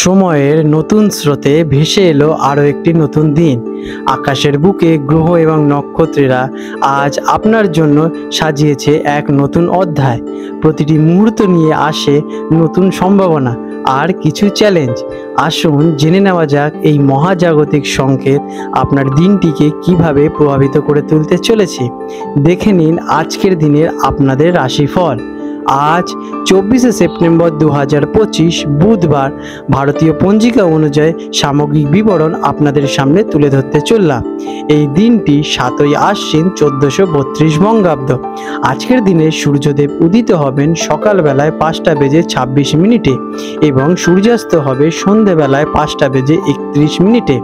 সময়ের নতুন স্রোতে ভেসে এলো আরও একটি নতুন দিন। আকাশের বুকে গ্রহ এবং নক্ষত্রেরা আজ আপনার জন্য সাজিয়েছে এক নতুন অধ্যায়। প্রতিটি মুহূর্ত নিয়ে আসে নতুন সম্ভাবনা আর কিছু চ্যালেঞ্জ। আসুন জেনে নেওয়া যাক এই মহাজাগতিক সংকেত আপনার দিনটিকে কিভাবে প্রভাবিত করে তুলতে চলেছে। দেখে নিন আজকের দিনের আপনাদের রাশিফল। আজ 24শে সেপ্টেম্বর 2025 বুধবার। ভারতীয় পঞ্জিকা অনুযায়ী সামগ্রিক বিবরণ আপনাদের সামনে তুলে ধরতে চললাম। এই দিনটি 7ই আশ্বিন 1432 বঙ্গাব্দ। আজকের দিনে সূর্যদেব উদিত হবেন সকালবেলায় 5:26 এবং সূর্যাস্ত হবে সন্ধেবেলায় 5:31।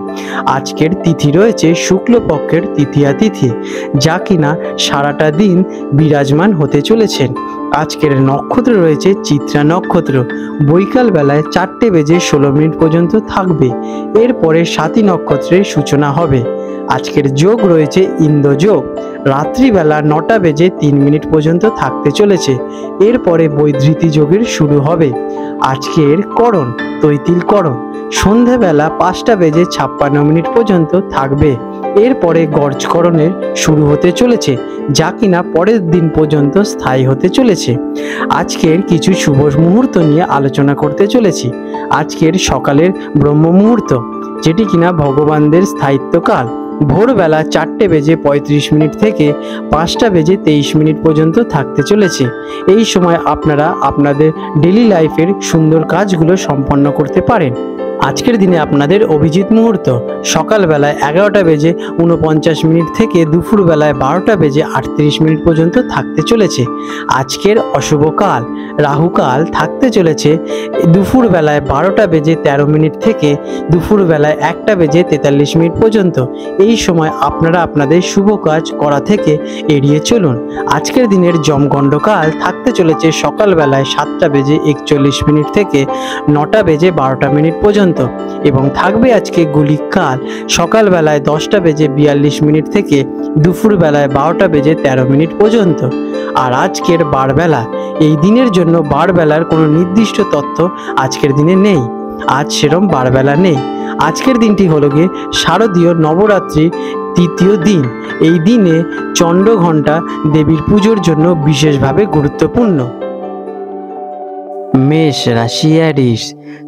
আজকের তিথি রয়েছে শুক্লপক্ষের তৃতীয়া তিথি, যা কিনা সারাটা দিন বিরাজমান হতে চলেছেন। আজকের নক্ষত্র রয়েছে চিত্রা নক্ষত্র, বৈকাল বেলায় 4:16 পর্যন্ত থাকবে। এরপরে স্বাতী নক্ষত্রের সূচনা হবে। আজকের যোগ রয়েছে ইন্দ্রযোগ, রাত্রিবেলা 9:03 পর্যন্ত থাকতে চলেছে। এরপরে বৈধৃতি যোগের শুরু হবে। আজকের করণ তৈতিল করণ, সন্ধেবেলা 5:56 পর্যন্ত থাকবে। এরপরে গর্জকরণের শুরু হতে চলেছে, যা কিনা পরের দিন পর্যন্ত স্থায়ী হতে চলেছে। আজকের কিছু শুভ মুহূর্ত নিয়ে আলোচনা করতে চলেছি। আজকের সকালের ব্রহ্ম মুহূর্ত, যেটি কিনা ভগবানদের স্থায়িত্বকাল, ভোরবেলা 4:35 থেকে 5:23 পর্যন্ত থাকতে চলেছে। এই সময় আপনারা আপনাদের ডেইলি লাইফের সুন্দর কাজগুলো সম্পন্ন করতে পারেন। আজকের দিনে আপনাদের অভিজিৎ মুহূর্ত সকালবেলায় 11:49 থেকে দুপুরবেলায় 12:38 পর্যন্ত থাকতে চলেছে। আজকের অশুভ কাল রাহুকাল থাকতে চলেছে দুপুরবেলায় 12:13 থেকে দুপুরবেলায় 1:43 পর্যন্ত। এই সময় আপনারা আপনাদের শুভ কাজ করা থেকে এড়িয়ে চলুন। আজকের দিনের যমগণ্ডকাল থাকতে চলেছে সকালবেলায় 7:41 থেকে 9:12 পর্যন্ত এবং থাকবে আজকে গুলিক কাল সকালবেলায় 10:42 থেকে দুপুরবেলায় 12:13 পর্যন্ত। আর আজকের বারবেলা, এই দিনের জন্য বারবেলার কোনো নির্দিষ্ট তথ্য আজকের দিনে নেই। আজ সেরম বারবেলা নেই। আজকের দিনটি হলো গিয়ে শারদীয় নবরাত্রি তৃতীয় দিন। এই দিনে চন্দ্রঘণ্টা দেবীর পুজোর জন্য বিশেষভাবে গুরুত্বপূর্ণ। মেষ রাশি অ্যারিস,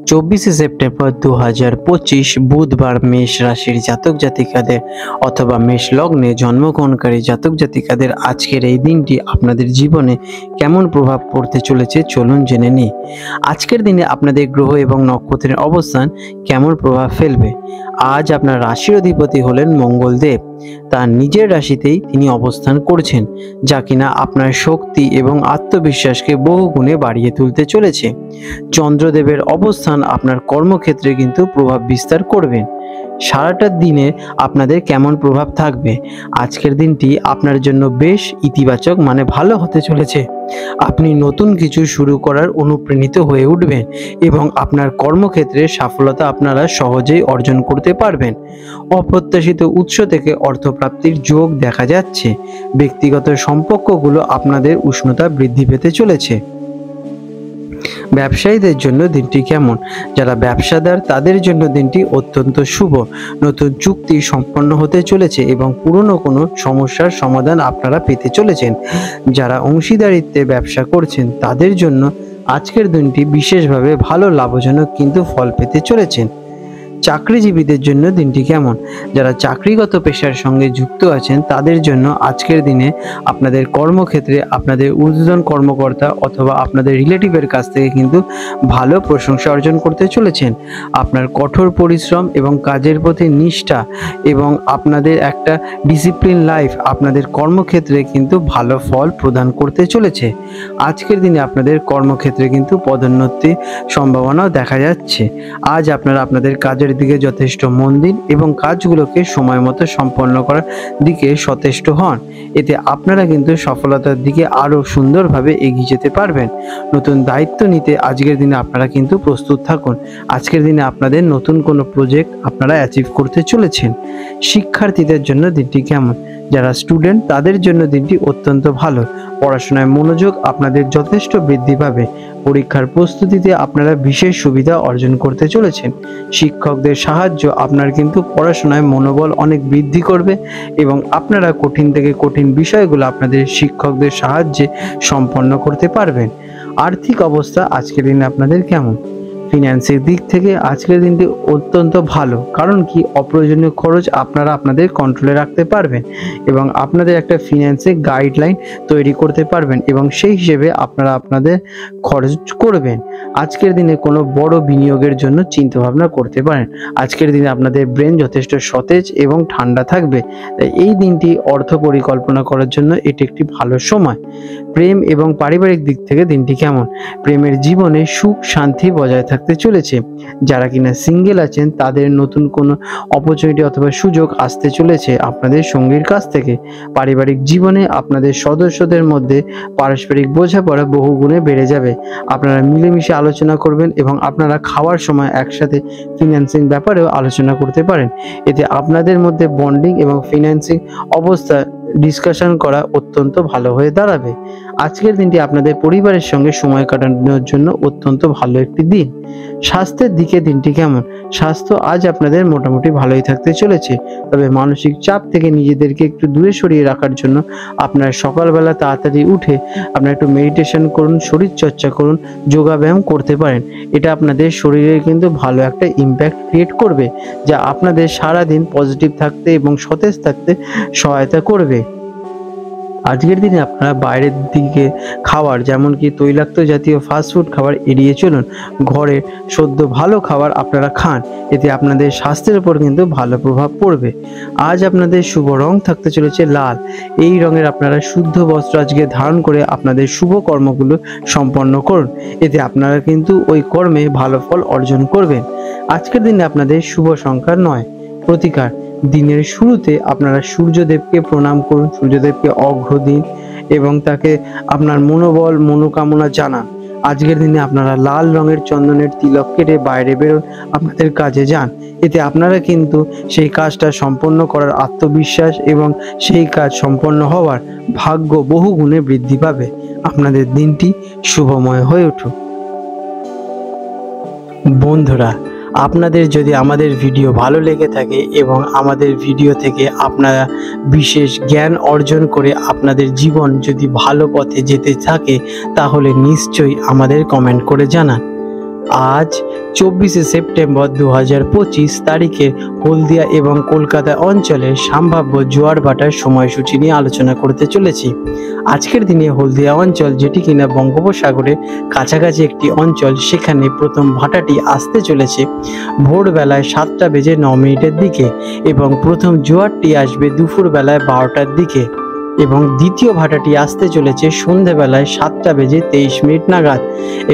24শে সেপ্টেম্বর 2025 বুধবার। মেষ রাশির জাতক জাতিকাদের অথবা মেষ লগ্নে জন্মগ্রহণকারী জাতক জাতিকাদের আজকের এই দিনটি আপনাদের জীবনে কেমন প্রভাব পড়তে চলেছে চলুন জেনে নিই। আজকের দিনে আপনাদের গ্রহ এবং নক্ষত্রের অবস্থান কেমন প্রভাব ফেলবে। আজ আপনার রাশির অধিপতি হলেন মঙ্গলদেব। তার নিজের রাশিতেই তিনি অবস্থান করছেন, যা কিনা আপনার শক্তি এবং আত্মবিশ্বাসকে বহু গুণে বাড়িয়ে তুলতে চলেছে। চন্দ্রদেবের অবস্থান আপনার কর্মক্ষেত্রে কিন্তু প্রভাব বিস্তার করবেন। সারাটা দিনে আপনাদের কেমন প্রভাব থাকবে। আজকের দিনটি আপনার জন্য বেশ ইতিবাচক, মানে ভালো হতে চলেছে। আপনি নতুন কিছু শুরু করার অনুপ্রাণিত হয়ে উঠবেন এবং আপনার কর্মক্ষেত্রে সফলতা আপনারা সহজেই অর্জন করতে পারবেন। অপ্রত্যাশিত উৎস থেকে অর্থপ্রাপ্তির যোগ দেখা যাচ্ছে। ব্যক্তিগত সম্পর্কগুলো আপনাদের উষ্ণতা বৃদ্ধি পেতে চলেছে। ব্যবসায়ীদের জন্য দিনটি কেমন। যারা ব্যবসাদার তাদের জন্য দিনটি অত্যন্ত শুভ। নতুন চুক্তি সম্পন্ন হতে চলেছে এবং পুরনো কোনো সমস্যার সমাধান আপনারা পেতে চলেছেন। যারা অংশীদারিত্বে ব্যবসা করছেন তাদের জন্য আজকের দিনটি বিশেষভাবে ভালো লাভজনক কিন্তু ফল পেতে চলেছেন। চাকরিজীবীদের জন্য দিনটি কেমন। যারা চাকরিগত পেশার সঙ্গে যুক্ত আছেন তাদের জন্য আজকের দিনে আপনাদের কর্মক্ষেত্রে আপনাদের ঊর্ধ্বতন কর্মকর্তা অথবা আপনাদের রিলেটিভের কাছ থেকে কিন্তু ভালো প্রশংসা অর্জন করতে চলেছেন। আপনার কঠোর পরিশ্রম এবং কাজের প্রতি নিষ্ঠা এবং আপনাদের একটা ডিসিপ্লিন লাইফ আপনাদের কর্মক্ষেত্রে কিন্তু ভালো ফল প্রদান করতে চলেছে। আজকের দিনে আপনাদের কর্মক্ষেত্রে কিন্তু পদোন্নতির সম্ভাবনাও দেখা যাচ্ছে। আজ আপনারা আপনাদের কাজের দিকে যথেষ্ট মন দিন এবং কাজগুলোকে সময় মতো সম্পন্ন করার দিকে সচেষ্ট হন। এতে আপনারা কিন্তু সফলতার দিকে আরো সুন্দরভাবে এগিয়ে যেতে পারবেন। নতুন দায়িত্ব নিতে আজকের দিনে আপনারা কিন্তু প্রস্তুত থাকুন। আজকের দিনে আপনাদের নতুন কোনো প্রজেক্ট আপনারা অ্যাচিভ করতে চলেছেন। শিক্ষার্থীদের জন্য দিনটি কেমন। যারা স্টুডেন্ট তাদের জন্য দিনটি অত্যন্ত ভালো। পড়াশোনায় মনোযোগ আপনাদের যথেষ্ট বৃদ্ধি পাবে। পরীক্ষার প্রস্তুতিতে আপনারা বিশেষ সুবিধা অর্জন করতে চলেছেন। শিক্ষকদের সাহায্য আপনার কিন্তু পড়াশোনায় মনোবল অনেক বৃদ্ধি করবে এবং আপনারা কঠিন থেকে কঠিন বিষয়গুলো আপনাদের শিক্ষকদের সাহায্যে সম্পন্ন করতে পারবেন। আর্থিক অবস্থা আজকের দিনে আপনাদের কেমন? ফিন্যান্সের দিক থেকে আজকের দিনটি অত্যন্ত ভালো, কারণ কি অপ্রয়োজনীয় খরচ আপনারা আপনাদের কন্ট্রোলে রাখতে পারবেন এবং আপনাদের একটা ফিন্যান্সের গাইডলাইন তৈরি করতে পারবেন এবং সেই হিসেবে আপনারা আপনাদের খরচ করবেন। আজকের দিনে কোনো বড় বিনিয়োগের জন্য চিন্তা ভাবনা করতে পারেন। আজকের দিনে আপনাদের ব্রেন যথেষ্ট সতেজ এবং ঠান্ডা থাকবে, তাই এই দিনটি অর্থ পরিকল্পনা করার জন্য এটি একটি ভালো সময়। প্রেম এবং পারিবারিক দিক থেকে দিনটি কেমন? প্রেমের জীবনে সুখ শান্তি বজায় থাকতে চলেছে। যারা কিনা সিঙ্গেল আছেন তাদের নতুন কোনো অপরচুনিটি অথবা সুযোগ আসতে চলেছে আপনাদের সঙ্গীর কাছ থেকে। পারিবারিক জীবনে আপনাদের সদস্যদের মধ্যে পারস্পরিক বোঝাপড়া বহু গুণে বেড়ে যাবে। আপনারা মিলেমিশে আলোচনা করবেন এবং আপনারা খাওয়ার সময় একসাথে ফিন্যান্সিং ব্যাপারেও আলোচনা করতে পারেন। এতে আপনাদের মধ্যে বন্ডিং এবং ফিন্যান্সিং অবস্থা ডিসকাশন করা অত্যন্ত ভালো হয়ে দাঁড়াবে। আজকের দিনটি আপনাদের পরিবারের সঙ্গে সময় কাটানোর জন্য অত্যন্ত ভালো একটি দিন। স্বাস্থ্যের দিকে দিনটি কেমন? স্বাস্থ্য আজ আপনাদের মোটামুটি ভালোই থাকতে চলেছে, তবে মানসিক চাপ থেকে নিজেদেরকে একটু দূরে সরিয়ে রাখার জন্য আপনারা সকালবেলা তাড়াতাড়ি উঠে আপনারা একটু মেডিটেশন করুন, শরীর চর্চা করুন, যোগা ব্যায়াম করতে পারেন। এটা আপনাদের শরীরে কিন্তু ভালো একটা ইম্প্যাক্ট ক্রিয়েট করবে, যা আপনাদের সারাদিন পজিটিভ থাকতে এবং সতেজ থাকতে সহায়তা করবে। আজকের দিনে আপনারা বাইরের দিকে খাবার যেমন কি তৈলাক্ত জাতীয় ফাস্টফুড খাবার এড়িয়ে চলুন। ঘরে সদ্য ভালো খাবার আপনারা খান, এতে আপনাদের স্বাস্থ্যের উপর কিন্তু ভালো প্রভাব পড়বে। আজ আপনাদের শুভ রং থাকতে চলেছে লাল। এই রঙের আপনারা শুদ্ধ বস্ত্র আজকে ধারণ করে আপনাদের শুভ কর্মগুলো সম্পন্ন করুন, এতে আপনারা কিন্তু ওই কর্মে ভালো ফল অর্জন করবেন। আজকের দিনে আপনাদের শুভ সংখ্যা 9। প্রতিকার: দিনের শুরুতে আপনারা সূর্যদেবকে প্রণাম করুন, সূর্যদেবকে অর্ঘ্য দিন এবং তাকে আপনার মনোবল মনোকামনা জানান। আজকের দিনে আপনারা লাল রঙের চন্দনের তিলক কেটে বাইরে বেরোন, আপনাদের কাজে যান। এতে আপনারা কিন্তু সেই কাজটা সম্পন্ন করার আত্মবিশ্বাস এবং সেই কাজ সম্পন্ন হওয়ার ভাগ্য বহু গুণে বৃদ্ধি পাবে। আপনাদের দিনটি শুভময় হয়ে উঠুক। বন্ধুরা, আপনাদের যদি আমাদের ভিডিও ভালো লেগে থাকে এবং আমাদের ভিডিও থেকে আপনারা বিশেষ জ্ঞান অর্জন করে আপনাদের জীবন যদি ভালো পথে যেতে থাকে, তাহলে নিশ্চয়ই আমাদের কমেন্ট করে জানান। আজ 24শে সেপ্টেম্বর 2025 তারিখে হলদিয়া এবং কলকাতা অঞ্চলের সম্ভাব্য জোয়ার ভাটার সময়সূচি নিয়ে আলোচনা করতে চলেছি। আজকের দিনে হলদিয়া অঞ্চল, যেটি কিনা বঙ্গোপসাগরের কাছাকাছি একটি অঞ্চল, সেখানে প্রথম ভাটাটি আসতে চলেছে ভোরবেলায় 7:09 দিকে এবং প্রথম জোয়ারটি আসবে দুপুরবেলায় 12টার দিকে এবং দ্বিতীয় ভাটাটি আসতে চলেছে সন্ধ্যেবেলায় 7:23 নাগাদ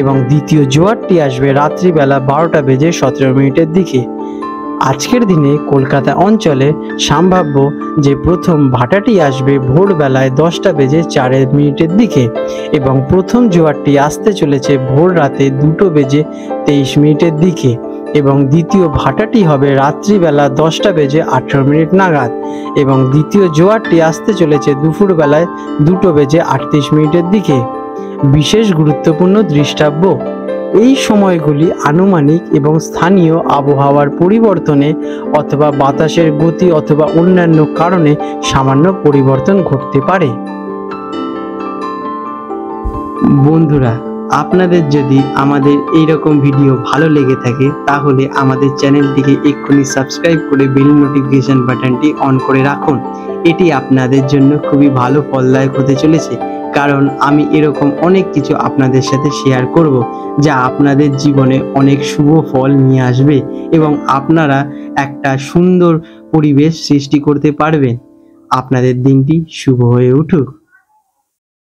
এবং দ্বিতীয় জোয়ারটি আসবে রাত্রিবেলা 12:17 দিকে। আজকের দিনে কলকাতা অঞ্চলে সম্ভাব্য যে প্রথম ভাটাটি আসবে ভোরবেলায় 10:04 দিকে এবং প্রথম জোয়ারটি আসতে চলেছে ভোর রাতে 2:23 দিকে এবং দ্বিতীয় ভাটাটি হবে রাত্রিবেলা 10:18 নাগাদ এবং দ্বিতীয় জোয়ারটি আসতে চলেছে দুপুরবেলায় 2:38 দিকে। বিশেষ গুরুত্বপূর্ণ দৃষ্টাব্য: এই সময়গুলি আনুমানিক এবং স্থানীয় আবহাওয়ার পরিবর্তনে অথবা বাতাসের গতি অথবা অন্যান্য কারণে সামান্য পরিবর্তন ঘটতে পারে। বন্ধুরা, আপনাদের যদি আমাদের এই রকম ভিডিও ভালো লেগে থাকে, তাহলে আমাদের চ্যানেলটিকে এক্ষুনি সাবস্ক্রাইব করে বেল নোটিফিকেশন বাটনটি অন করে রাখুন। এটি আপনাদের জন্য খুবই ভালো ফলদায়ক হতে চলেছে, কারণ আমি এরকম অনেক কিছু আপনাদের সাথে শেয়ার করব, যা আপনাদের জীবনে অনেক শুভ ফল নিয়ে আসবে এবং আপনারা একটা সুন্দর পরিবেশ সৃষ্টি করতে পারবেন। আপনাদের দিনটি শুভ হয়ে উঠুক।